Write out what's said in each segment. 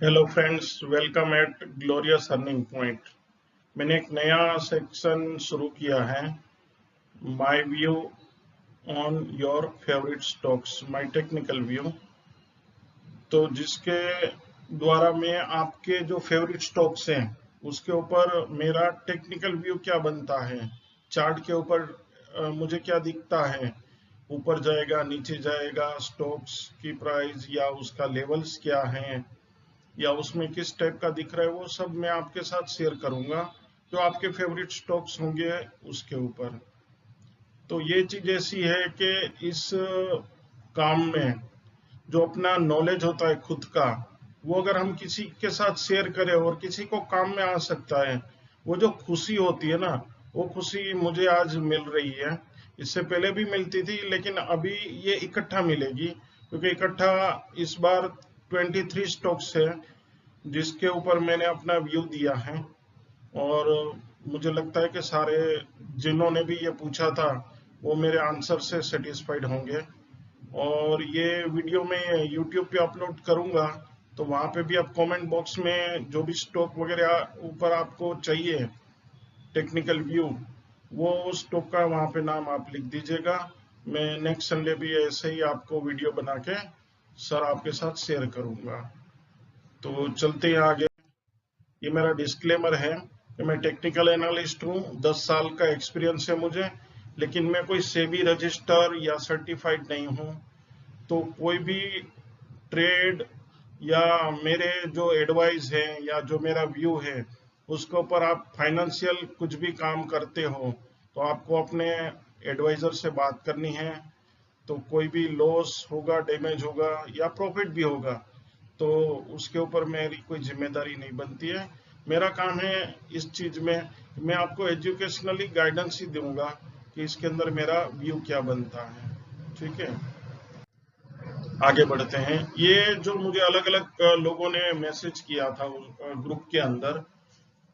Hello friends, welcome eight glorious earning point. मैंने एक नया सेक्शन शुरू किया है, my view on your favourite stocks, my technical view. तो जिसके द्वारा मैं आपके जो फेवरेट स्टॉक्स हैं उसके ऊपर मेरा टेक्निकल व्यू क्या बनता है, चार्ट के ऊपर मुझे क्या दिखता है, ऊपर जाएगा नीचे जाएगा, स्टॉक्स की प्राइस या उसका लेवल्स क्या है या उसमें किस टाइप का दिख रहा है, वो सब मैं आपके साथ शेयर करूंगा जो आपके फेवरेट स्टॉक्स होंगे उसके ऊपर। तो ये चीज ऐसी है कि इस काम में जो अपना नॉलेज होता है खुद का, वो अगर हम किसी के साथ शेयर करें और किसी को काम में आ सकता है, वो जो खुशी होती है ना, वो खुशी मुझे आज मिल रही है। इससे पहले भी मिलती थी लेकिन अभी ये इकट्ठा मिलेगी, क्योंकि इकट्ठा इस बार 23 स्टॉक्स है जिसके ऊपर मैंने अपना व्यू दिया है। और मुझे लगता है कि सारे जिन्होंने भी ये पूछा था वो मेरे आंसर से सेटिस्फाइड होंगे। और ये वीडियो मैं यूट्यूब पे अपलोड करूंगा, तो वहां पे भी आप कमेंट बॉक्स में जो भी स्टॉक वगैरह ऊपर आपको चाहिए टेक्निकल व्यू, वो स्टॉक का वहां पे नाम आप लिख दीजिएगा। मैं नेक्स्ट संडे भी ऐसे ही आपको वीडियो बना के सर आपके साथ शेयर करूंगा। तो चलते हैं आगे। ये मेरा डिस्क्लेमर है कि मैं टेक्निकल एनालिस्ट हूँ, 10 साल का एक्सपीरियंस है मुझे, लेकिन मैं कोई सेबी रजिस्टर या सर्टिफाइड नहीं हूँ। तो कोई भी ट्रेड या मेरे जो एडवाइस है या जो मेरा व्यू है उसके ऊपर आप फाइनेंशियल कुछ भी काम करते हो तो आपको अपने एडवाइजर से बात करनी है। तो कोई भी लॉस होगा, डैमेज होगा या प्रॉफिट भी होगा, तो उसके ऊपर मेरी कोई जिम्मेदारी नहीं बनती है। मेरा काम है इस चीज में मैं आपको एजुकेशनली गाइडेंस ही दूंगा कि इसके अंदर मेरा व्यू क्या बनता है। ठीक है, आगे बढ़ते हैं। ये जो मुझे अलग अलग लोगों ने मैसेज किया था ग्रुप के अंदर,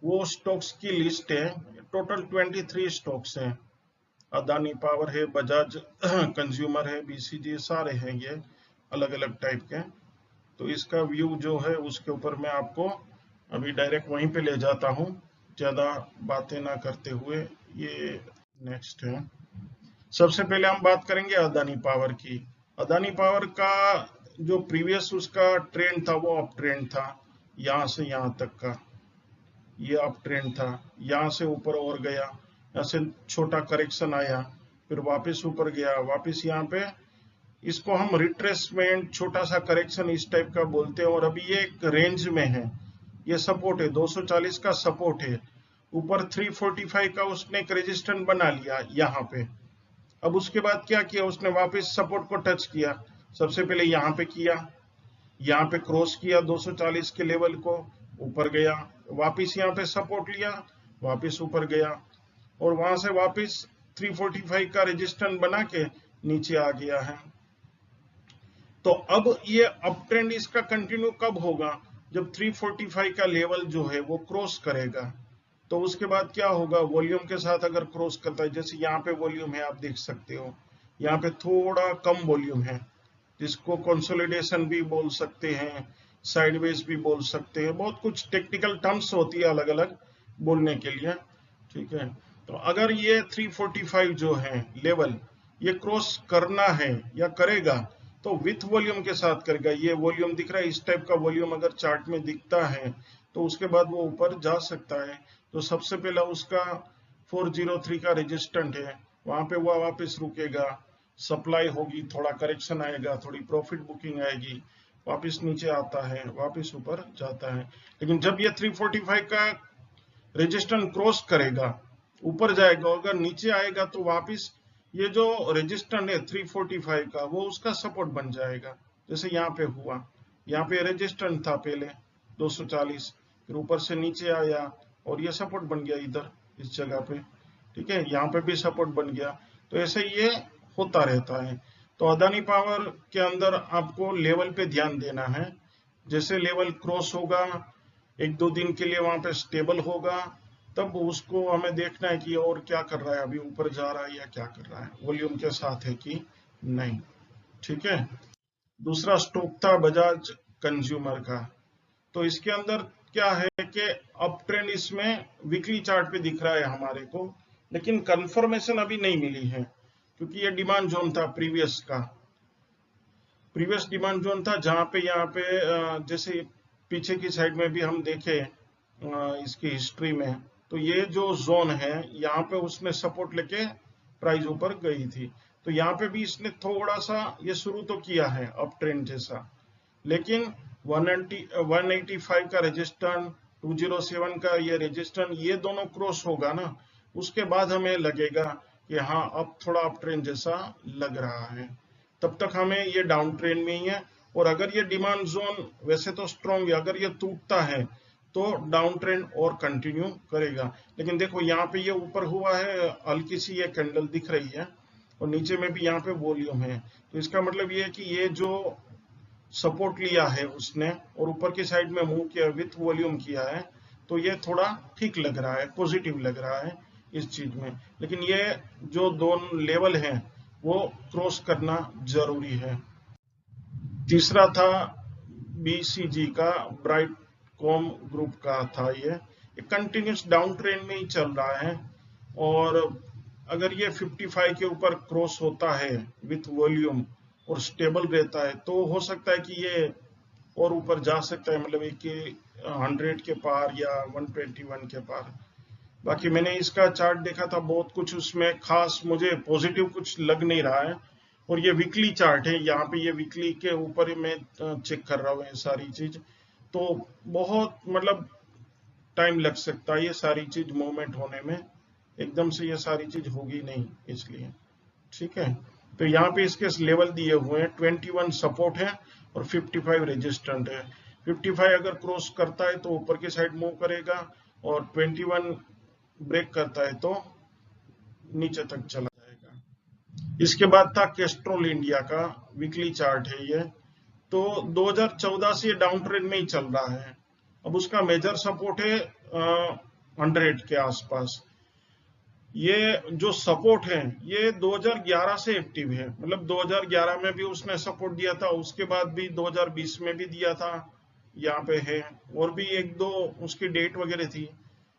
वो स्टॉक्स की लिस्ट है। टोटल 23 स्टॉक्स हैं। अदानी पावर है, बजाज कंज्यूमर है, बीसीजी, सारे हैं ये अलग अलग टाइप के। तो इसका व्यू जो है उसके ऊपर मैं आपको अभी डायरेक्ट वहीं पे ले जाता हूँ, ज्यादा बातें ना करते हुए। ये नेक्स्ट है। सबसे पहले हम बात करेंगे अदानी पावर की। अदानी पावर का जो प्रीवियस उसका ट्रेंड था वो अप ट्रेंड था, यहाँ से यहाँ तक का ये अप ट्रेंड था। यहाँ से ऊपर और गया, यहाँ से छोटा करेक्शन आया, फिर वापस ऊपर गया, वापस यहाँ पे। इसको हम रिट्रेसमेंट, छोटा सा करेक्शन इस टाइप का बोलते हैं। और अभी ये एक रेंज में है, ये सपोर्ट है, 240 का सपोर्ट है। ऊपर 345 का उसने एक रेजिस्टेंस बना लिया यहाँ पे। अब उसके बाद क्या किया उसने, वापस सपोर्ट को टच किया। सबसे पहले यहाँ पे किया, यहाँ पे क्रॉस किया 240 के लेवल को, ऊपर गया, वापस यहाँ पे सपोर्ट लिया, वापस ऊपर गया, और वहां से वापस 345 का रेजिस्टेंस बना के नीचे आ गया है। तो अब ये अप ट्रेंड इसका कंटिन्यू कब होगा, जब 345 का लेवल जो है वो क्रॉस करेगा। तो उसके बाद क्या होगा, वॉल्यूम के साथ अगर क्रॉस करता है, जैसे यहाँ पे वॉल्यूम है, आप देख सकते हो यहाँ पे थोड़ा कम वॉल्यूम है, जिसको कंसोलिडेशन भी बोल सकते हैं, साइडवेज भी बोल सकते हैं, बहुत कुछ टेक्निकल टर्म्स होती है अलग अलग बोलने के लिए। ठीक है, तो अगर ये 345 जो है लेवल ये क्रॉस करना है या करेगा, तो विथ वॉल्यूम के साथ करेगा। ये वॉल्यूम दिख रहा है, इस टाइप का वॉल्यूम अगर चार्ट में दिखता है तो उसके बाद वो ऊपर जा सकता है। तो सबसे पहला उसका 403 का रेजिस्टेंट है, वहां पे वो वापस रुकेगा, सप्लाई होगी, थोड़ा करेक्शन आएगा, थोड़ी प्रॉफिट बुकिंग आएगी, वापस नीचे आता है, वापस ऊपर जाता है। लेकिन जब ये 345 का रेजिस्टेंस क्रॉस करेगा, ऊपर जाएगा, अगर नीचे आएगा तो वापस ये जो रेजिस्टेंस है 345 का वो उसका सपोर्ट बन जाएगा। जैसे यहाँ पे हुआ, यहाँ पे रेजिस्टेंस था पहले 240, फिर ऊपर से नीचे आया और ये सपोर्ट बन गया इधर इस जगह पे। ठीक है, यहाँ पे भी सपोर्ट बन गया। तो ऐसे ये होता रहता है। तो अदानी पावर के अंदर आपको लेवल पे ध्यान देना है। जैसे लेवल क्रॉस होगा, एक दो दिन के लिए वहां पे स्टेबल होगा, तब उसको हमें देखना है कि और क्या कर रहा है, अभी ऊपर जा रहा है या क्या कर रहा है, वॉल्यूम के साथ है कि नहीं। ठीक है, दूसरा स्टॉक था बजाज कंज्यूमर का। तो इसके अंदर क्या है कि अप ट्रेंड इसमें वीकली चार्ट पे दिख रहा है हमारे को, लेकिन कंफर्मेशन अभी नहीं मिली है क्योंकि ये डिमांड जोन था प्रीवियस डिमांड जोन था, जहां पे यहाँ पे जैसे पीछे की साइड में भी हम देखे इसकी हिस्ट्री में, तो ये जो जोन है यहाँ पे उसने सपोर्ट लेके प्राइस ऊपर गई थी। तो यहाँ पे भी इसने थोड़ा सा ये शुरू तो किया है अप ट्रेंड जैसा, लेकिन 185 का रेजिस्टेंस, 207 का ये रेजिस्टेंस, ये दोनों क्रॉस होगा ना, उसके बाद हमें लगेगा कि हाँ अब थोड़ा अप ट्रेंड जैसा लग रहा है। तब तक हमें ये डाउन ट्रेंड में ही है, और अगर ये डिमांड जोन वैसे तो स्ट्रॉन्ग है, अगर ये टूटता है तो डाउन ट्रेंड और कंटिन्यू करेगा। लेकिन देखो यहाँ पे ये ऊपर हुआ है, हल्की सी ये कैंडल दिख रही है, और नीचे में भी यहाँ पे वॉल्यूम है, तो इसका मतलब ये है कि ये जो सपोर्ट लिया है उसने और ऊपर की साइड में मूव किया विथ वॉल्यूम किया है, तो ये थोड़ा ठीक लग रहा है, पॉजिटिव लग रहा है इस चीज में। लेकिन ये जो दोनों लेवल हैं वो क्रॉस करना जरूरी है। तीसरा था BCG का, ब्राइट कॉम ग्रुप का था, ये कंटिन्यूस डाउन ट्रेंड में ही चल रहा है, और अगर ये 55 के ऊपर क्रॉस होता है विथ वॉल्यूम और स्टेबल रहता है तो हो सकता है कि ये और ऊपर जा सकता है, मतलब 100 के पार या 121 के पार। बाकी मैंने इसका चार्ट देखा था, बहुत कुछ उसमें खास मुझे पॉजिटिव कुछ लग नहीं रहा है, और ये वीकली चार्ट है, यहाँ पे ये वीकली के ऊपर मैं चेक कर रहा हूँ ये सारी चीज, तो बहुत मतलब टाइम लग सकता है ये सारी चीज मूवमेंट होने में, एकदम से ये सारी चीज होगी नहीं, इसलिए ठीक है। तो यहाँ पे इसके लेवल दिए हुए हैं, 21 सपोर्ट है और 55 रेजिस्टेंट है। 55 अगर क्रॉस करता है तो ऊपर की साइड मूव करेगा, और 21 ब्रेक करता है तो नीचे तक चला जाएगा। इसके बाद था कैस्ट्रोल इंडिया का, वीकली चार्ट है ये, तो 2014 से ये डाउन ट्रेंड में ही चल रहा है। अब उसका मेजर सपोर्ट है 100 के आसपास। ये जो सपोर्ट है ये 2011 से एक्टिव है, मतलब 2011 में भी उसने सपोर्ट दिया था, उसके बाद भी 2020 में भी दिया था, यहाँ पे है, और भी एक दो उसकी डेट वगैरह थी,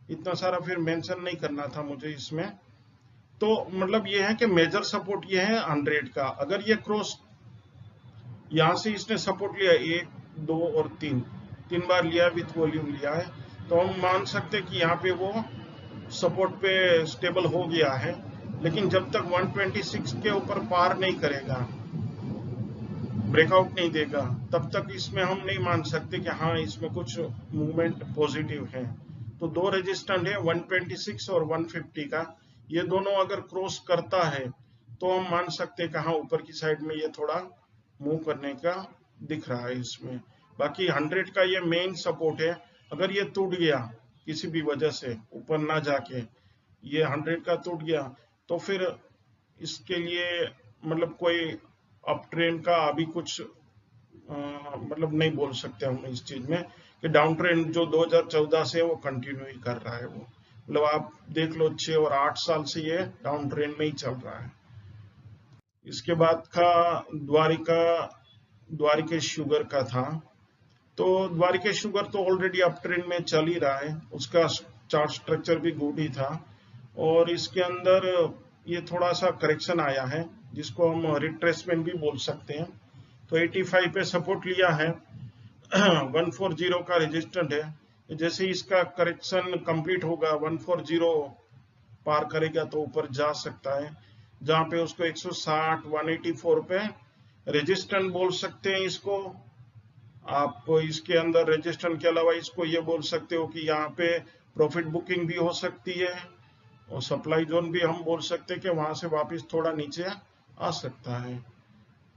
इतना सारा फिर मेंशन नहीं करना था मुझे इसमें। तो मतलब ये है कि मेजर सपोर्ट ये है 100 का, अगर ये क्रॉस यहाँ से इसने सपोर्ट लिया 1 2 और 3 बार लिया विथ वॉल्यूम लिया है, तो हम मान सकते हैं कि यहाँ पे वो सपोर्ट पे स्टेबल हो गया है। लेकिन जब तक 126 के ऊपर पार नहीं करेगा, ब्रेकआउट नहीं देगा, तब तक इसमें हम नहीं मान सकते कि हाँ इसमें कुछ मूवमेंट पॉजिटिव है। तो दो रेजिस्टेंट है 126 और 150 का, ये दोनों अगर क्रॉस करता है तो हम मान सकते हैं कि हाँ ऊपर की साइड में ये थोड़ा मूव करने का दिख रहा है इसमें। बाकी 100 का ये मेन सपोर्ट है, अगर ये टूट गया किसी भी वजह से ऊपर ना जाके, ये 100 का टूट गया, तो फिर इसके लिए मतलब कोई अप ट्रेंड का अभी कुछ मतलब नहीं बोल सकते हम इस चीज में कि डाउन ट्रेंड जो 2014 से वो कंटिन्यू ही कर रहा है, वो मतलब आप देख लो 6 और 8 साल से ये डाउन ट्रेंड में ही चल रहा है। इसके बाद का द्वारिकेश शुगर का था, तो द्वारिकेश शुगर तो ऑलरेडी अप ट्रेंड में चल ही रहा है, उसका चार्ट स्ट्रक्चर भी गुड ही था, और इसके अंदर ये थोड़ा सा करेक्शन आया है जिसको हम रिट्रेसमेंट भी बोल सकते हैं। तो 85 पे सपोर्ट लिया है 140 का रेजिस्टेंट है, जैसे इसका करेक्शन कंप्लीट होगा 140 पार करेगा तो ऊपर जा सकता है, जहां पे उसको 160 184 पे रेजिस्टेंट बोल सकते हैं इसको आप। इसके अंदर रेजिस्टेंट के अलावा इसको ये बोल सकते हो कि यहाँ पे प्रॉफिट बुकिंग भी हो सकती है, और सप्लाई जोन भी हम बोल सकते हैं कि वहां से वापस थोड़ा नीचे आ सकता है,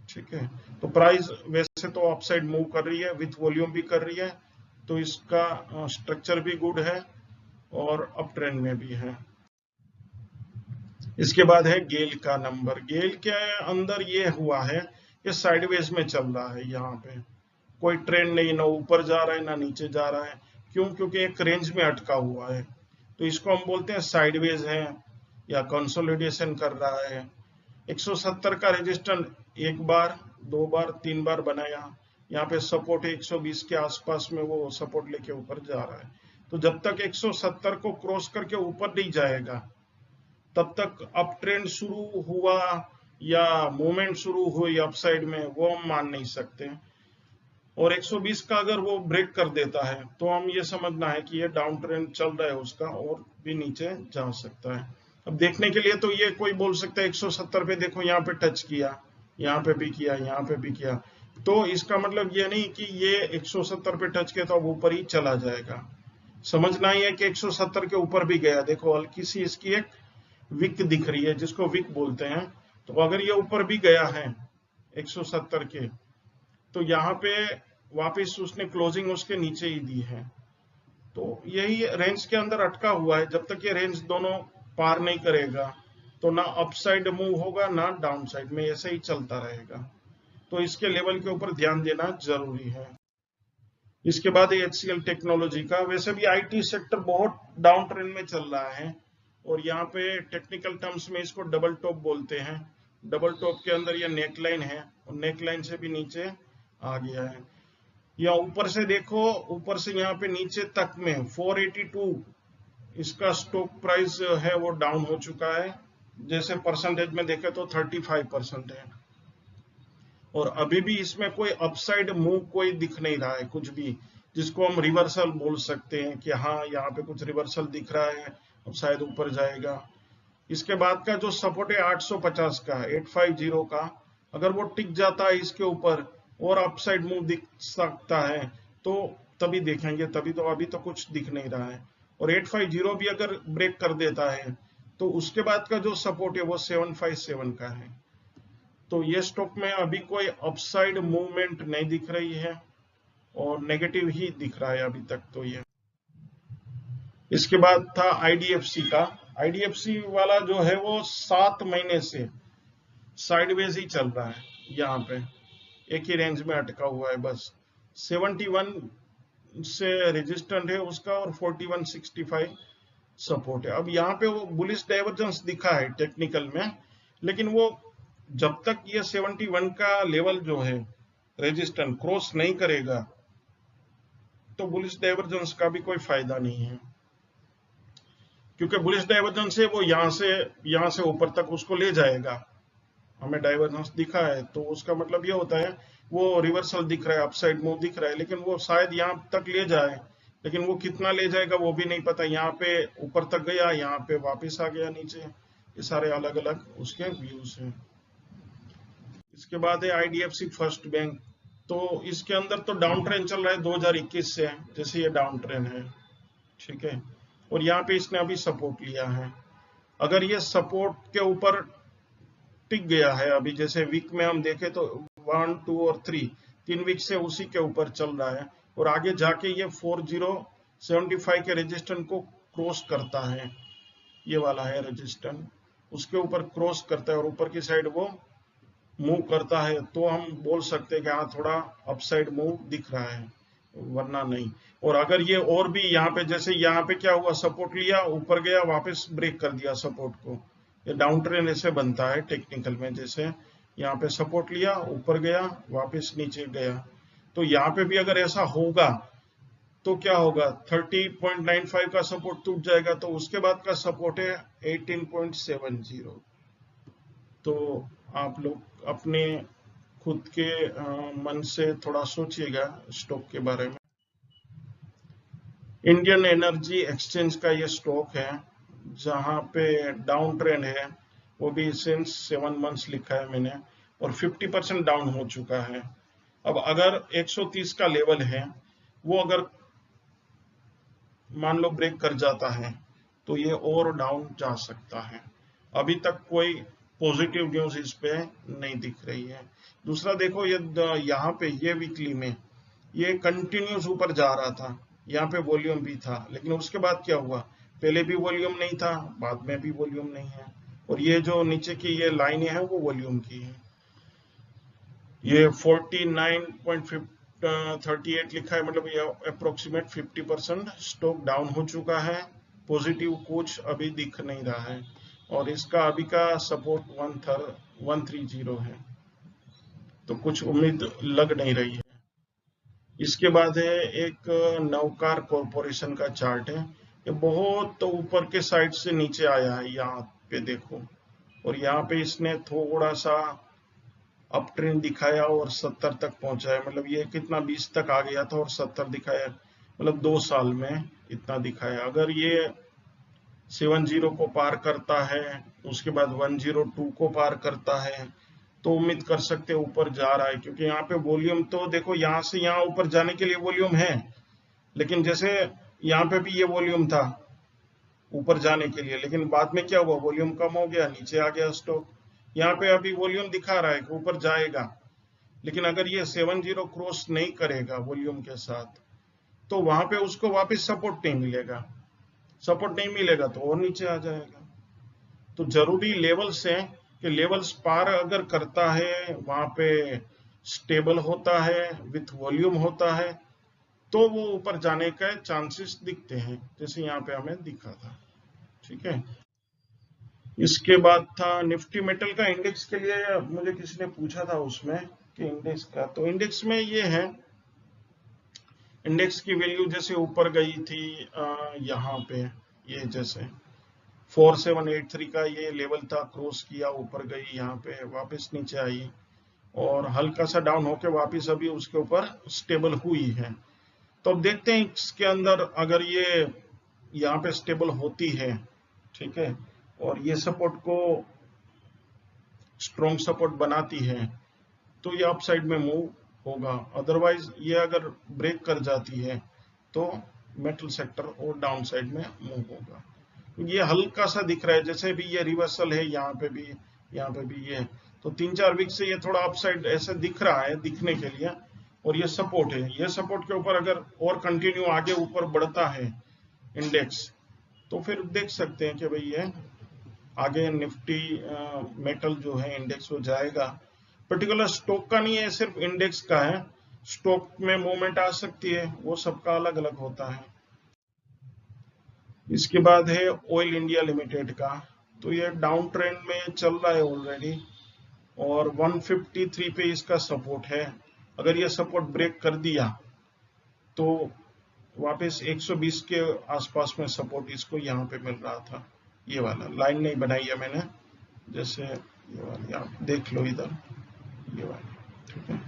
ठीक है। तो प्राइस वैसे तो अपसाइड मूव कर रही है, विथ वॉल्यूम भी कर रही है, तो इसका स्ट्रक्चर भी गुड है और अप ट्रेंड में भी है। इसके बाद है गेल का नंबर। गेल के अंदर ये हुआ है ये साइडवेज में चल रहा है, यहाँ पे कोई ट्रेंड नहीं, ना ऊपर जा रहा है ना नीचे जा रहा है, क्यों? क्योंकि एक रेंज में अटका हुआ है, तो इसको हम बोलते हैं साइडवेज है या कंसोलिडेशन कर रहा है। 170 का रेजिस्टेंस 1 बार 2 बार 3 बार बनाया, यहाँ पे सपोर्ट 120 के आसपास में वो सपोर्ट लेके ऊपर जा रहा है। तो जब तक 170 को क्रॉस करके ऊपर नहीं जाएगा तब तक अप ट्रेंड शुरू हुआ या मूवमेंट शुरू हुई अपसाइड में, वो हम मान नहीं सकते। और 120 का अगर वो ब्रेक कर देता है तो हम ये समझना है कि ये डाउन ट्रेंड चल रहा है उसका, और भी नीचे जा सकता है। अब देखने के लिए तो ये कोई बोल सकता है 170 पे देखो यहाँ पे टच किया, यहाँ पे भी किया, यहाँ पे भी किया, तो इसका मतलब ये नहीं कि ये 170 पे टच किया तो अब ऊपर ही चला जाएगा। समझना ही है कि 170 के ऊपर भी गया, देखो हल्की सी इसकी एक विक दिख रही है जिसको विक बोलते हैं। तो अगर ये ऊपर भी गया है 170 के, तो यहाँ पे वापस उसने क्लोजिंग उसके नीचे ही दी है, तो यही रेंज के अंदर अटका हुआ है। जब तक ये रेंज दोनों पार नहीं करेगा तो ना अपसाइड मूव होगा ना डाउन साइड में, ऐसे ही चलता रहेगा। तो इसके लेवल के ऊपर ध्यान देना जरूरी है। इसके बाद HCL टेक्नोलॉजी का, वैसे भी IT सेक्टर बहुत डाउन ट्रेंड में चल रहा है, और यहाँ पे टेक्निकल टर्म्स में इसको डबल टॉप बोलते हैं। डबल टॉप के अंदर ये नेकलाइन है और नेकलाइन से भी नीचे आ गया है। या ऊपर से देखो, ऊपर से यहाँ पे नीचे तक में 482 इसका स्टॉक प्राइस है वो डाउन हो चुका है। जैसे परसेंटेज में देखे तो 35% है, और अभी भी इसमें कोई अपसाइड मूव कोई दिख नहीं रहा है कुछ भी, जिसको हम रिवर्सल बोल सकते हैं कि हाँ यहाँ पे कुछ रिवर्सल दिख रहा है, अब शायद ऊपर जाएगा। इसके बाद का जो सपोर्ट है 850 का, 850 का, अगर वो टिक जाता है इसके ऊपर और अपसाइड मूव दिख सकता है तो तभी देखेंगे, तभी तो अभी तो कुछ दिख नहीं रहा है। और 850 भी अगर ब्रेक कर देता है तो उसके बाद का जो सपोर्ट है वो 757 का है। तो ये स्टॉक में अभी कोई अपसाइड मूवमेंट नहीं दिख रही है और नेगेटिव ही दिख रहा है अभी तक तो ये। इसके बाद था IDFC का। IDFC वाला जो है वो 7 महीने से साइडवेज ही चल रहा है, यहाँ पे एक ही रेंज में अटका हुआ है बस। 71 से रेजिस्टेंट है उसका और 4165 सपोर्ट है। अब यहाँ पे वो बुलिश डाइवर्जेंस दिखा है टेक्निकल में, लेकिन वो जब तक ये 71 का लेवल जो है रेजिस्टेंट क्रॉस नहीं करेगा तो बुलिश डाइवर्जेंस का भी कोई फायदा नहीं है, क्योंकि बुलिश डाइवर्जेंस है वो यहाँ से ऊपर तक उसको ले जाएगा। हमें डाइवर्जेंस दिखा है तो उसका मतलब ये होता है वो रिवर्सल दिख रहा है, अपसाइड मूव दिख रहा है, लेकिन वो शायद यहाँ तक ले जाए, लेकिन वो कितना ले जाएगा वो भी नहीं पता। यहाँ पे ऊपर तक गया, यहाँ पे वापस आ गया नीचे, ये सारे अलग अलग उसके व्यूज हैं। इसके बाद है IDFC फर्स्ट बैंक। तो इसके अंदर तो डाउन ट्रेंड चल रहा है 2021 से, जैसे ये डाउन ट्रेंड है, ठीक है, और यहाँ पे इसने अभी सपोर्ट लिया है। अगर ये सपोर्ट के ऊपर टिक गया है, अभी जैसे वीक में हम देखें तो 1, 2 और 3 वीक से उसी के ऊपर चल रहा है, और आगे जाके ये 4075 के रेजिस्टेंस को क्रॉस करता है, ये वाला है रेजिस्टेंस, उसके ऊपर क्रॉस करता है और ऊपर की साइड वो मूव करता है, तो हम बोल सकते हैं कि हाँ थोड़ा अपसाइड मूव दिख रहा है, वरना नहीं। और अगर ये और भी यहाँ पे, जैसे यहाँ पे क्या हुआ, सपोर्ट लिया, ऊपर गया, वापस ब्रेक कर दिया सपोर्ट को, ये डाउन ट्रेंड ऐसे बनता है टेक्निकल में। जैसे यहाँ पे सपोर्ट लिया, ऊपर गया, वापस नीचे गया, तो यहाँ पे भी अगर ऐसा होगा तो क्या होगा, 30.95 का सपोर्ट टूट जाएगा, तो उसके बाद का सपोर्ट है 18.70। तो आप लोग अपने खुद के मन से थोड़ा सोचिएगा स्टॉक के बारे में। इंडियन एनर्जी एक्सचेंज का ये स्टॉक है जहां पे डाउन ट्रेंड है, वो भी सिंस 7 मंथ्स लिखा है मैंने, और 50% डाउन हो चुका है। अब अगर 130 का लेवल है वो अगर मान लो ब्रेक कर जाता है तो ये और डाउन जा सकता है। अभी तक कोई पॉजिटिव न्यूज इस पे नहीं दिख रही है। दूसरा देखो, ये यहाँ पे ये वीकली में ये कंटिन्यूस ऊपर जा रहा था, यहाँ पे वॉल्यूम भी था, लेकिन उसके बाद क्या हुआ, पहले भी वॉल्यूम नहीं था, बाद में भी वॉल्यूम नहीं है, और ये जो नीचे की ये लाइनें हैं वो वॉल्यूम की है। ये 49.38 लिखा है, मतलब ये अप्रोक्सीमेट 50% स्टॉक डाउन हो चुका है। पॉजिटिव कुछ अभी दिख नहीं रहा है, और इसका अभी का सपोर्ट 130 है, तो कुछ उम्मीद लग नहीं रही है। इसके बाद है एक नवकार कॉरपोरेशन का चार्ट है। ये बहुत तो ऊपर के साइड से नीचे आया है, यहाँ पे देखो, और यहाँ पे इसने थोड़ा सा अप ट्रेंड दिखाया और 70 तक पहुंचा है। मतलब ये कितना 20 तक आ गया था और 70 दिखाया, मतलब 2 साल में इतना दिखाया। अगर ये 70 को पार करता है, उसके बाद 102 को पार करता है, तो उम्मीद कर सकते हैं ऊपर जा रहा है। क्योंकि यहाँ पे वॉल्यूम तो देखो, यहाँ से यहाँ ऊपर जाने के लिए वॉल्यूम है, लेकिन जैसे यहाँ पे भी ये वॉल्यूम था ऊपर जाने के लिए, लेकिन बाद में क्या हुआ, वॉल्यूम कम हो गया, नीचे आ गया स्टॉक। यहाँ पे अभी वॉल्यूम दिखा रहा है कि ऊपर जाएगा, लेकिन अगर ये 70 क्रॉस नहीं करेगा वॉल्यूम के साथ, तो वहां पे उसको वापस सपोर्ट नहीं मिलेगा। सपोर्ट नहीं मिलेगा तो और नीचे आ जाएगा। तो जरूरी लेवल्स है कि लेवल्स पार अगर करता है, वहां पे स्टेबल होता है, विथ वॉल्यूम होता है, तो वो ऊपर जाने का चांसेस दिखते हैं, जैसे यहाँ पे हमें दिखा था। ठीक है। इसके बाद था निफ्टी मेटल का इंडेक्स के लिए, मुझे किसी ने पूछा था उसमें कि इंडेक्स का, तो इंडेक्स में ये है, इंडेक्स की वैल्यू जैसे ऊपर गई थी यहाँ पे, ये जैसे 4783 का ये लेवल था, क्रॉस किया, ऊपर गई, यहाँ पे वापस नीचे आई और हल्का सा डाउन होके वापस अभी उसके ऊपर स्टेबल हुई है। तो अब देखते हैं इसके अंदर अगर ये यहाँ पे स्टेबल होती है, ठीक है, और ये सपोर्ट को स्ट्रॉन्ग सपोर्ट बनाती है, तो ये अपसाइड में मूव होगा। अदरवाइज ये अगर ब्रेक कर जाती है तो मेटल सेक्टर और डाउन साइड में मूव होगा। ये हल्का सा दिख रहा है, जैसे भी ये रिवर्सल है, यहाँ पे भी, यहाँ पे भी ये, तो 3-4 वीक से ये थोड़ा अपसाइड ऐसे दिख रहा है दिखने के लिए, और ये सपोर्ट है। ये सपोर्ट के ऊपर अगर और कंटिन्यू आगे ऊपर बढ़ता है इंडेक्स, तो फिर देख सकते हैं कि भाई ये आगे निफ्टी मेटल जो है इंडेक्स हो जाएगा। पर्टिकुलर स्टॉक का नहीं है, सिर्फ इंडेक्स का है। स्टॉक में मूवमेंट आ सकती है, वो सबका अलग अलग होता है। इसके बाद है ऑयल इंडिया लिमिटेड का, तो ये डाउन ट्रेंड में चल रहा है ऑलरेडी, और 153 पे इसका सपोर्ट है। अगर ये सपोर्ट ब्रेक कर दिया तो वापस 120 के आसपास में सपोर्ट इसको यहाँ पे मिल रहा था। ये वाला लाइन नहीं बनाई है मैंने, जैसे ये वाली आप देख लो इधर, ये वाली, ठीक है,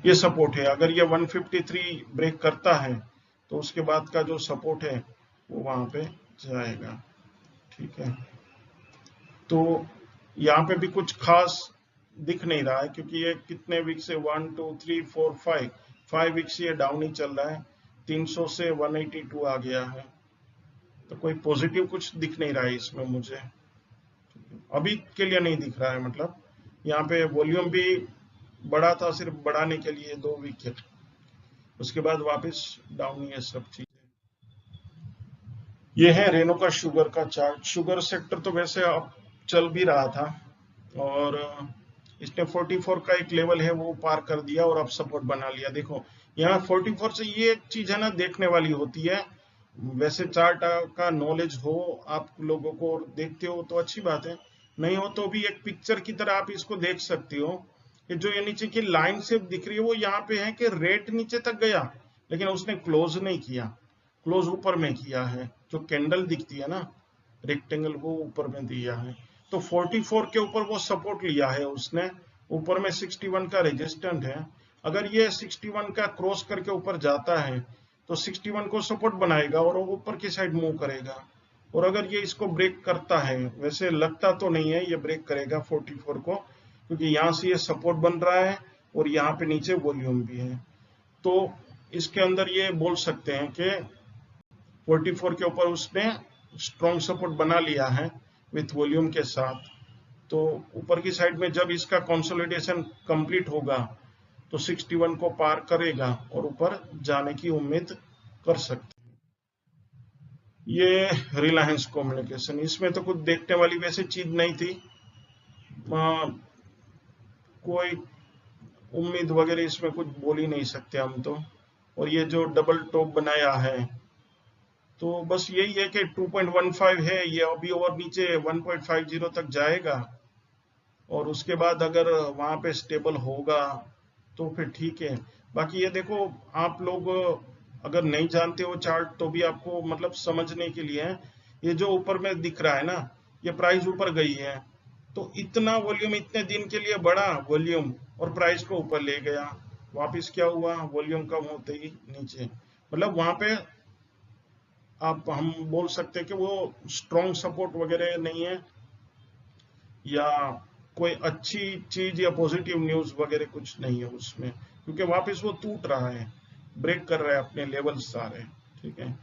ये सपोर्ट है। अगर ये 153 ब्रेक करता है तो उसके बाद का जो सपोर्ट है वो वहां पे जाएगा। ठीक है, तो यहाँ पे भी कुछ खास दिख नहीं रहा है, क्योंकि ये कितने वीक से 1 2 3 4 5 वीक से ये डाउन ही चल रहा है। 300 से 182 आ गया है, तो कोई पॉजिटिव कुछ दिख नहीं रहा है इसमें मुझे, अभी के लिए नहीं दिख रहा है। मतलब यहाँ पे वॉल्यूम भी बढ़ा था सिर्फ बढ़ाने के लिए 2 वीक के, उसके बाद वापस डाउन ही है सब चीजें। ये है रेणुका शुगर का चार्ट। शुगर सेक्टर तो वैसे अब चल भी रहा था, और इसने 44 का एक लेवल है वो पार कर दिया और अब सपोर्ट बना लिया। देखो यहाँ 44 से ये एक चीज है ना, देखने वाली होती है। वैसे चार्ट का नॉलेज हो आप लोगों को और देखते हो तो अच्छी बात है, नहीं हो तो भी एक पिक्चर की तरह आप इसको देख सकते हो कि जो ये नीचे की लाइन से दिख रही है वो यहाँ पे है कि रेट नीचे तक गया, लेकिन उसने क्लोज नहीं किया, क्लोज ऊपर में किया है। जो कैंडल दिखती है ना रेक्टेंगल, वो ऊपर में दिया है। तो 44 के ऊपर वो सपोर्ट लिया है उसने, ऊपर में 61 का रेजिस्टेंट है। अगर ये 61 का क्रॉस करके ऊपर जाता है तो 61 को सपोर्ट बनाएगा और ऊपर की साइड मूव करेगा। और अगर ये इसको ब्रेक करता है, वैसे लगता तो नहीं है ये ब्रेक करेगा 44 को, क्योंकि यहाँ से ये सपोर्ट बन रहा है और यहाँ पे नीचे वॉल्यूम भी है। तो इसके अंदर ये बोल सकते हैं कि 44 के ऊपर उसने स्ट्रॉन्ग सपोर्ट बना लिया है विथ वॉल्यूम के साथ। तो ऊपर की साइड में जब इसका कंसोलिडेशन कंप्लीट होगा तो 61 को पार करेगा और ऊपर जाने की उम्मीद कर सकते हैं। ये रिलायंस कम्युनिकेशन, इसमें तो कुछ देखने वाली वैसे चीज नहीं थी, कोई उम्मीद वगैरह इसमें कुछ बोल ही नहीं सकते हम तो। और ये जो डबल टॉप बनाया है, तो बस यही है कि 2.15 है ये, अभी और नीचे 1.50 तक जाएगा, और उसके बाद अगर वहां पे स्टेबल होगा तो फिर ठीक है। बाकी ये देखो, आप लोग अगर नहीं जानते हो चार्ट तो भी आपको मतलब समझने के लिए है, ये जो ऊपर में दिख रहा है ना, ये प्राइस ऊपर गई है, तो इतना वॉल्यूम इतने दिन के लिए बढ़ा वॉल्यूम और प्राइस को ऊपर ले गया, वापस क्या हुआ, वॉल्यूम कम होते ही नीचे, मतलब वहां पे आप हम बोल सकते हैं कि वो स्ट्रॉन्ग सपोर्ट वगैरह नहीं है, या कोई अच्छी चीज या पॉजिटिव न्यूज वगैरह कुछ नहीं है उसमें, क्योंकि वापस वो टूट रहा है, ब्रेक कर रहा है अपने लेवल सारे। ठीक है,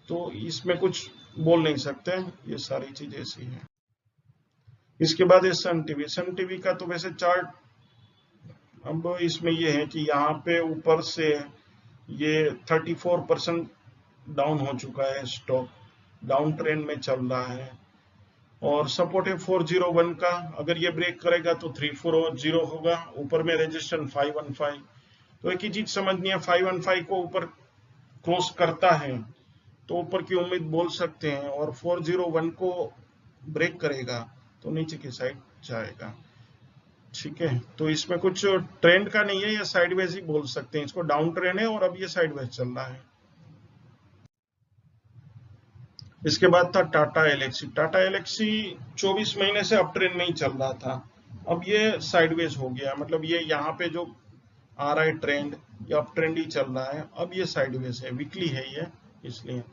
तो इसमें कुछ बोल नहीं सकते, ये सारी चीज ऐसी है। इसके बाद है सन टीवी का तो वैसे चार्ट, अब इसमें ये है कि यहाँ पे ऊपर से ये 34% डाउन हो चुका है, स्टॉक डाउन ट्रेंड में चल रहा है, और सपोर्ट है 401 का, अगर ये ब्रेक करेगा तो 340 होगा, ऊपर में रेजिस्टेंस 515। तो एक ही चीज समझनी है, 515 को ऊपर क्रॉस करता है तो ऊपर की उम्मीद बोल सकते हैं, और 401 को ब्रेक करेगा तो नीचे की साइड जाएगा। ठीक है, तो इसमें कुछ ट्रेंड का नहीं है, ये साइडवेज ही बोल सकते हैं, इसको डाउन ट्रेंड है और अब ये साइडवेज चल रहा है। इसके बाद था टाटा एलेक्सी। टाटा एलेक्सी 24 महीने से अप ट्रेंड में ही चल रहा था, अब ये साइडवेज हो गया, मतलब ये यहाँ पे जो आ रहा है ट्रेंड, ये अप ट्रेंड ही चल रहा है, अब ये साइडवेज है, वीकली है ये, इसलिए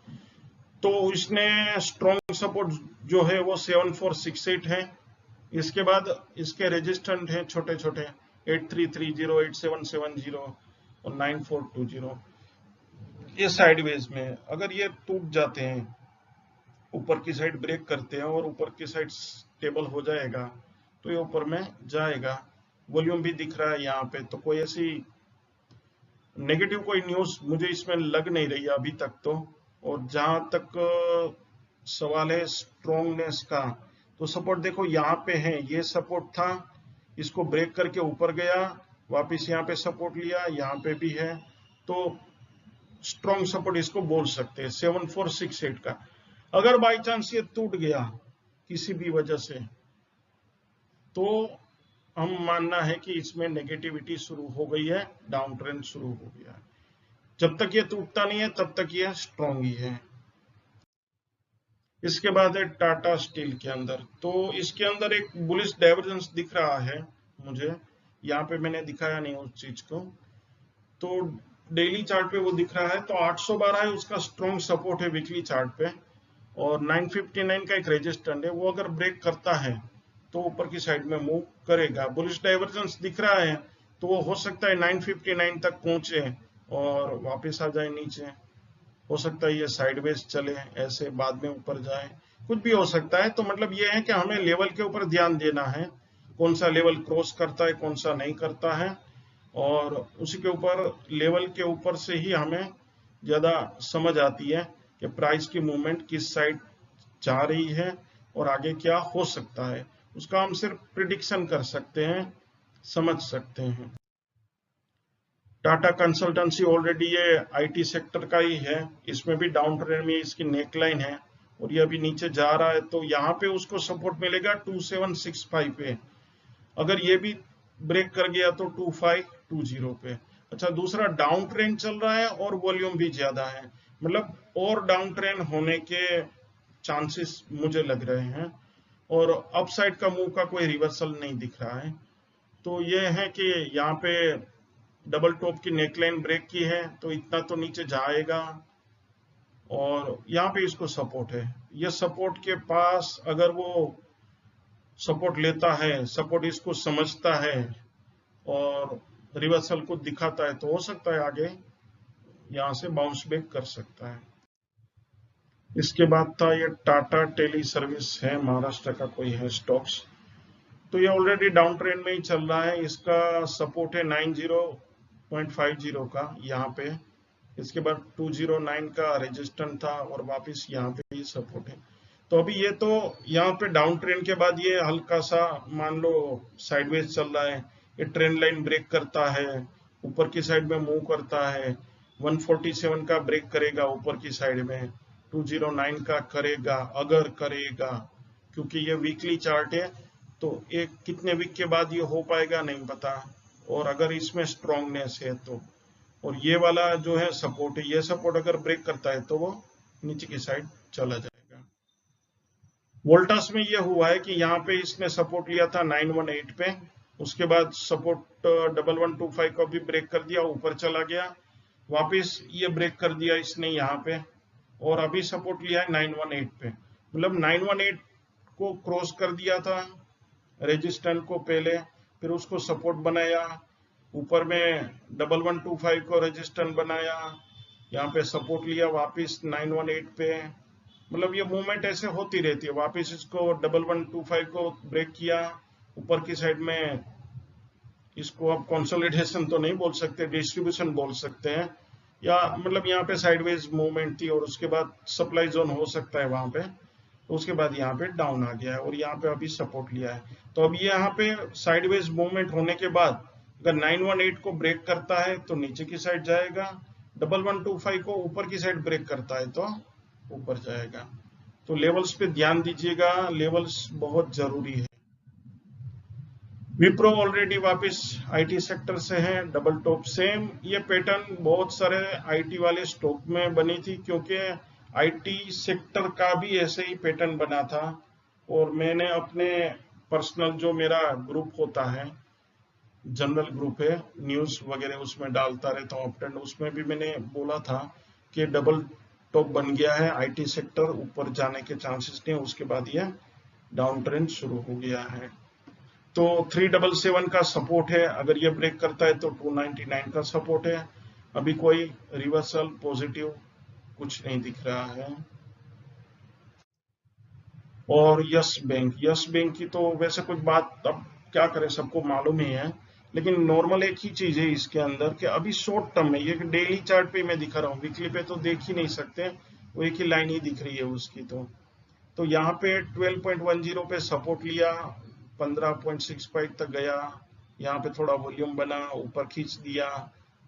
तो इसने स्ट्रॉन्ग सपोर्ट जो है वो 7468 है, इसके बाद इसके रेजिस्टेंट हैं छोटे छोटे 8330, 8770 और 9420। ये साइडवेज में अगर ये टूट जाते हैं, ऊपर की साइड ब्रेक करते हैं और ऊपर की साइड स्टेबल हो जाएगा तो ये ऊपर में जाएगा। वॉल्यूम भी दिख रहा है यहाँ पे, तो कोई ऐसी नेगेटिव कोई न्यूज मुझे इसमें लग नहीं रही है अभी तक तो। और जहां तक सवाल है स्ट्रॉन्गनेस का, तो सपोर्ट देखो यहाँ पे है, ये सपोर्ट था, इसको ब्रेक करके ऊपर गया, वापस यहाँ पे सपोर्ट लिया, यहाँ पे भी है, तो स्ट्रॉन्ग सपोर्ट इसको बोल सकते हैं 7468 का। अगर बाई चांस ये टूट गया किसी भी वजह से, तो हम मानना है कि इसमें नेगेटिविटी शुरू हो गई है, डाउन ट्रेंड शुरू हो गया है। जब तक ये टूटता नहीं है तब तक ये स्ट्रॉन्ग ही है। इसके बाद है टाटा स्टील के अंदर, तो इसके अंदर एक बुलिश डाइवर्जेंस दिख रहा है मुझे, यहाँ पे मैंने दिखाया नहीं उस चीज को, तो डेली चार्ट पे वो दिख रहा है, तो 812 है उसका स्ट्रॉन्ग सपोर्ट है वीकली चार्ट पे, और 959 का एक रेजिस्टेंट है, वो अगर ब्रेक करता है तो ऊपर की साइड में मूव करेगा। बुलिश डाइवर्जेंस दिख रहा है तो वो हो सकता है 959 तक पहुंचे और वापस आ जाए नीचे, हो सकता है ये साइडवेज चले ऐसे बाद में ऊपर जाए, कुछ भी हो सकता है। तो मतलब ये है कि हमें लेवल के ऊपर ध्यान देना है, कौन सा लेवल क्रॉस करता है कौन सा नहीं करता है, और उसी के ऊपर लेवल के ऊपर से ही हमें ज्यादा समझ आती है कि प्राइस की मूवमेंट किस साइड जा रही है और आगे क्या हो सकता है, उसका हम सिर्फ प्रिडिक्शन कर सकते हैं, समझ सकते हैं। टाटा कंसल्टेंसी ऑलरेडी ये आईटी सेक्टर का ही है, इसमें भी डाउन ट्रेंड में इसकी नेकलाइन है और ये अभी नीचे जा रहा है, तो यहाँ पे उसको सपोर्ट मिलेगा 2765 पे, अगर ये भी ब्रेक कर गया तो 2520 पे। अच्छा, दूसरा डाउन ट्रेंड चल रहा है और वॉल्यूम भी ज्यादा है, मतलब और डाउन ट्रेंड होने के चांसेस मुझे लग रहे हैं, और अपसाइड का मूव का कोई रिवर्सल नहीं दिख रहा है। तो ये है कि यहाँ पे डबल टॉप की नेकलाइन ब्रेक की है तो इतना तो नीचे जाएगा, और यहाँ पे इसको सपोर्ट है, ये सपोर्ट के पास अगर वो सपोर्ट लेता है, सपोर्ट इसको समझता है और रिवर्सल को दिखाता है, तो हो सकता है आगे यहाँ से बाउंस बैक कर सकता है। इसके बाद था ये टाटा टेली सर्विस है, महाराष्ट्र का कोई है स्टॉक्स, तो ये ऑलरेडी डाउन ट्रेंड में ही चल रहा है, इसका सपोर्ट है 90.50 का यहाँ पे, इसके बाद 209 का रेजिस्टेंट था और वापस यहाँ पे ही सपोर्ट है। तो अभी ये तो यहाँ पे डाउन ट्रेंड के बाद ये हल्का सा मान लो साइडवेज चल रहा है, ये ट्रेंड लाइन ब्रेक करता है, ऊपर की साइड में मूव करता है, 147 का ब्रेक करेगा ऊपर की साइड में, 209 का करेगा अगर करेगा, क्योंकि ये वीकली चार्ट है तो एक कितने वीक के बाद ये हो पाएगा नहीं पता, और अगर इसमें स्ट्रॉन्गनेस है तो और ये वाला जो है सपोर्ट है, ये सपोर्ट अगर ब्रेक करता है तो वो नीचे की साइड चला जाएगा। वोल्टास में ये हुआ है कि यहाँ पे इसने सपोर्ट लिया था 918 पे, उसके बाद सपोर्ट 1125 को भी ब्रेक कर दिया, ऊपर चला गया, वापस ये ब्रेक कर दिया इसने यहाँ पे, और अभी सपोर्ट लिया है 918 पे। मतलब 918 को क्रॉस कर दिया था रेजिस्टेंस को पहले, फिर उसको सपोर्ट बनाया, ऊपर में 1125 को रेजिस्टेंस बनाया, यहाँ पे सपोर्ट लिया वापस 918 पे। मतलब ये मूवमेंट ऐसे होती रहती है। वापस इसको 1125 को ब्रेक किया, ऊपर की साइड में इसको अब कंसोलिडेशन तो नहीं बोल सकते, डिस्ट्रीब्यूशन बोल सकते हैं, या मतलब यहाँ पे साइडवेज मूवमेंट थी और उसके बाद सप्लाई जोन हो सकता है वहां पे, तो उसके बाद यहाँ पे डाउन आ गया है और यहाँ पे अभी सपोर्ट लिया है। तो अब यहाँ पे साइडवेज मूवमेंट होने के बाद अगर 918 को ब्रेक करता है तो नीचे की साइड जाएगा, 1125 को ऊपर की साइड ब्रेक करता है तो ऊपर जाएगा। तो लेवल्स पे ध्यान दीजिएगा, लेवल्स बहुत जरूरी है। विप्रो ऑलरेडी वापस आईटी सेक्टर से है, डबल टॉप सेम। ये पैटर्न बहुत सारे आईटी वाले स्टॉक में बनी थी, क्योंकि आईटी सेक्टर का भी ऐसे ही पैटर्न बना था। और मैंने अपने पर्सनल जो मेरा ग्रुप होता है, जनरल ग्रुप है, न्यूज वगैरह उसमें डालता रहता हूँ अपडेट, उसमें भी मैंने बोला था कि डबल टॉप बन गया है आईटी सेक्टर, ऊपर जाने के चांसेस नहीं, उसके बाद ये डाउन ट्रेंड शुरू हो गया है। तो 377 का सपोर्ट है, अगर ये ब्रेक करता है तो 299 का सपोर्ट है। अभी कोई रिवर्सल पॉजिटिव कुछ नहीं दिख रहा है। और यस बैंक की तो वैसे कुछ बात अब क्या करें, सबको मालूम ही है, लेकिन नॉर्मल एक ही चीज है इसके अंदर कि अभी शॉर्ट टर्म में, ये डेली चार्ट पे मैं दिखा रहा हूँ, वीकली पे तो देख ही नहीं सकते, वो एक ही लाइन ही दिख रही है उसकी। तो यहाँ पे 12.10 पे सपोर्ट लिया, 15.65 तक गया, यहाँ पे थोड़ा वॉल्यूम बना, ऊपर खींच दिया,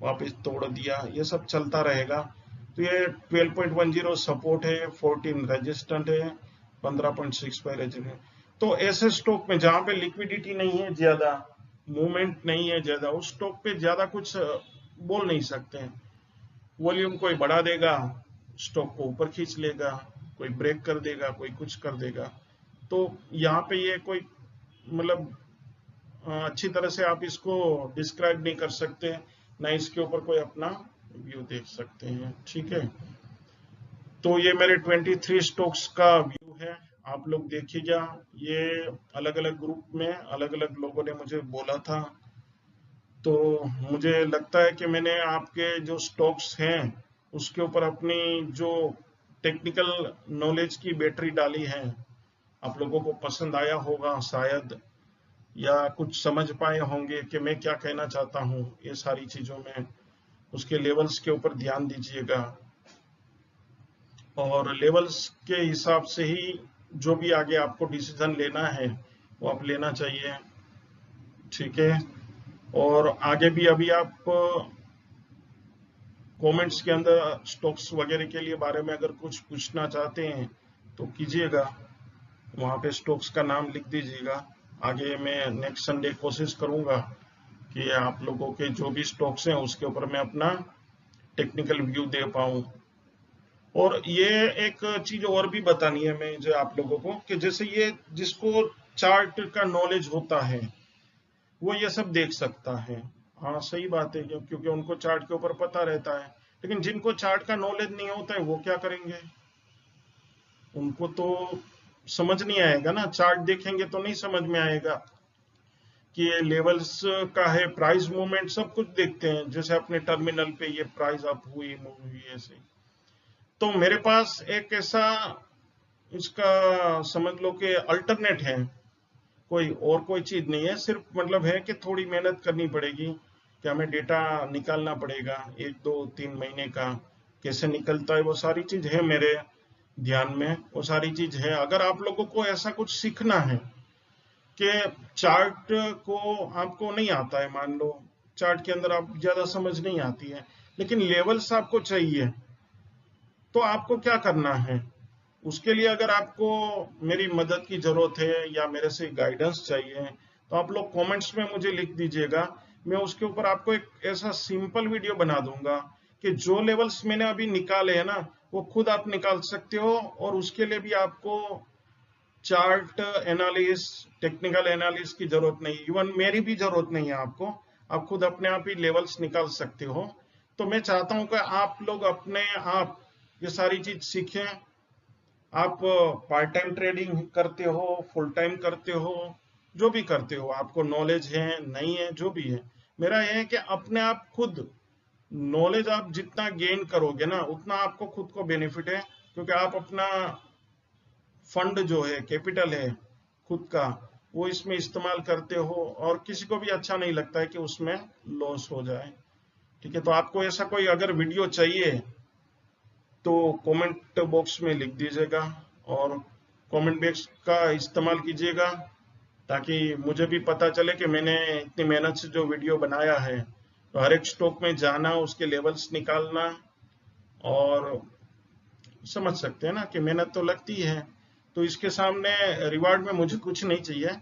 वापस तोड़ दिया, ये सब चलता रहेगा। तो ये 12.10 सपोर्ट है, 14 रेजिस्टेंट है, 15.65 रेजिस्टेंट। तो ऐसे स्टॉक में जहां पे लिक्विडिटी नहीं है ज्यादा, मूवमेंट नहीं है ज्यादा, उस स्टॉक पे ज्यादा कुछ बोल नहीं सकते हैं। वॉल्यूम कोई बढ़ा देगा, स्टॉक को ऊपर खींच लेगा, कोई ब्रेक कर देगा, कोई कुछ कर देगा। तो यहाँ पे ये कोई मतलब अच्छी तरह से आप इसको डिस्क्राइब नहीं कर सकते, ना इसके ऊपर कोई अपना व्यू देख सकते हैं। ठीक है, तो ये मेरे 23 स्टॉक्स का व्यू है, आप लोग देखिएगा। ये अलग अलग ग्रुप में अलग अलग लोगों ने मुझे बोला था, तो मुझे लगता है कि मैंने आपके जो स्टॉक्स हैं उसके ऊपर अपनी जो टेक्निकल नॉलेज की बैटरी डाली है, आप लोगों को पसंद आया होगा शायद, या कुछ समझ पाए होंगे कि मैं क्या कहना चाहता हूँ ये सारी चीजों में। उसके लेवल्स के ऊपर ध्यान दीजिएगा, और लेवल्स के हिसाब से ही जो भी आगे आपको डिसीजन लेना है वो आप लेना चाहिए। ठीक है, और आगे भी अभी आप कमेंट्स के अंदर स्टॉक्स वगैरह के लिए बारे में अगर कुछ पूछना चाहते हैं तो कीजिएगा, वहां पे स्टॉक्स का नाम लिख दीजिएगा। आगे मैं नेक्स्ट संडे कोशिश करूंगा कि आप लोगों के जो भी स्टॉक्स हैं उसके ऊपर मैं अपना टेक्निकल व्यू दे पाऊं। और ये एक चीज और भी बतानी है मैं जो आप लोगों को, कि जैसे ये जिसको चार्ट का नॉलेज होता है वो ये सब देख सकता है, हाँ सही बात है, क्योंकि उनको चार्ट के ऊपर पता रहता है। लेकिन जिनको चार्ट का नॉलेज नहीं होता है वो क्या करेंगे, उनको तो समझ नहीं आएगा ना, चार्ट देखेंगे तो नहीं समझ में आएगा कि ये लेवल्स का है, प्राइस मूवमेंट सब कुछ देखते हैं, जैसे अपने टर्मिनल पे ये प्राइस अप हुई मूव हुई ऐसे। तो मेरे पास एक ऐसा इसका समझ लो कि अल्टरनेट है, कोई और कोई चीज नहीं है, सिर्फ मतलब है कि थोड़ी मेहनत करनी पड़ेगी, कि हमें डेटा निकालना पड़ेगा 1-2-3 महीने का, कैसे निकलता है वो सारी चीज है मेरे ध्यान में, वो सारी चीज है। अगर आप लोगों को ऐसा कुछ सीखना है कि चार्ट को आपको नहीं आता है, मान लो चार्ट के अंदर आप ज्यादा समझ नहीं आती है, लेकिन लेवल्स आपको चाहिए, तो आपको क्या करना है, उसके लिए अगर आपको मेरी मदद की जरूरत है या मेरे से गाइडेंस चाहिए, तो आप लोग कमेंट्स में मुझे लिख दीजिएगा। मैं उसके ऊपर आपको एक ऐसा सिंपल वीडियो बना दूंगा कि जो लेवल्स मैंने अभी निकाले हैं ना वो खुद आप निकाल सकते हो, और उसके लिए भी आपको चार्ट एनालिस, टेक्निकल एनालिस की जरूरत नहीं, इवन मेरी भी जरूरत नहीं है आपको। आप खुद अपने आप ही लेवल्स निकाल सकते हो। तो मैं चाहता हूं कि आप लोग अपने आप ये सारी चीज सीखें। आप पार्ट टाइम ट्रेडिंग करते हो, फुल टाइम करते हो, जो भी करते हो, आपको नॉलेज है नहीं है जो भी है, मेरा यह है कि अपने आप खुद नॉलेज आप जितना गेन करोगे ना उतना आपको खुद को बेनिफिट है, क्योंकि आप अपना फंड जो है, कैपिटल है खुद का, वो इसमें इस्तेमाल करते हो, और किसी को भी अच्छा नहीं लगता है कि उसमें लॉस हो जाए। ठीक है, तो आपको ऐसा कोई अगर वीडियो चाहिए तो कमेंट बॉक्स में लिख दीजिएगा, और कमेंट बॉक्स का इस्तेमाल कीजिएगा ताकि मुझे भी पता चले कि मैंने इतनी मेहनत से जो वीडियो बनाया है। तो हर एक स्टॉक में जाना, उसके लेवल्स निकालना, और समझ सकते हैं ना कि मेहनत तो लगती है। तो इसके सामने रिवार्ड में मुझे कुछ नहीं चाहिए,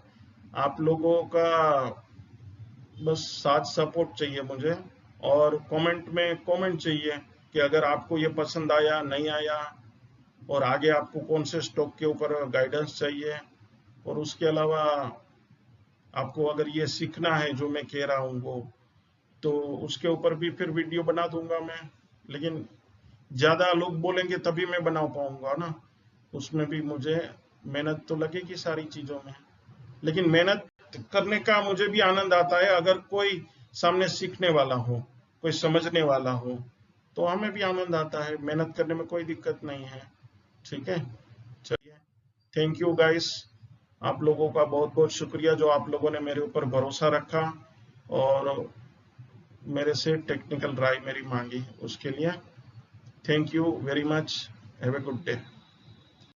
आप लोगों का बस साथ सपोर्ट चाहिए मुझे, और कमेंट में कमेंट चाहिए कि अगर आपको ये पसंद आया नहीं आया, और आगे आपको कौन से स्टॉक के ऊपर गाइडेंस चाहिए, और उसके अलावा आपको अगर ये सीखना है जो मैं कह रहा हूँ वो, तो उसके ऊपर भी फिर वीडियो बना दूंगा मैं। लेकिन ज्यादा लोग बोलेंगे तभी मैं बना पाऊंगा ना, उसमें भी मुझे मेहनत तो लगेगी सारी चीजों में। लेकिन मेहनत करने का मुझे भी आनंद आता है अगर कोई सामने सीखने वाला हो, कोई समझने वाला हो, तो हमें भी आनंद आता है, मेहनत करने में कोई दिक्कत नहीं है। ठीक है, चलिए, थैंक यू गाइस। आप लोगों का बहुत बहुत शुक्रिया जो आप लोगों ने मेरे ऊपर भरोसा रखा और मेरे से टेक्निकल राय मेरी मांगी, उसके लिए thank you very much. Have a good day.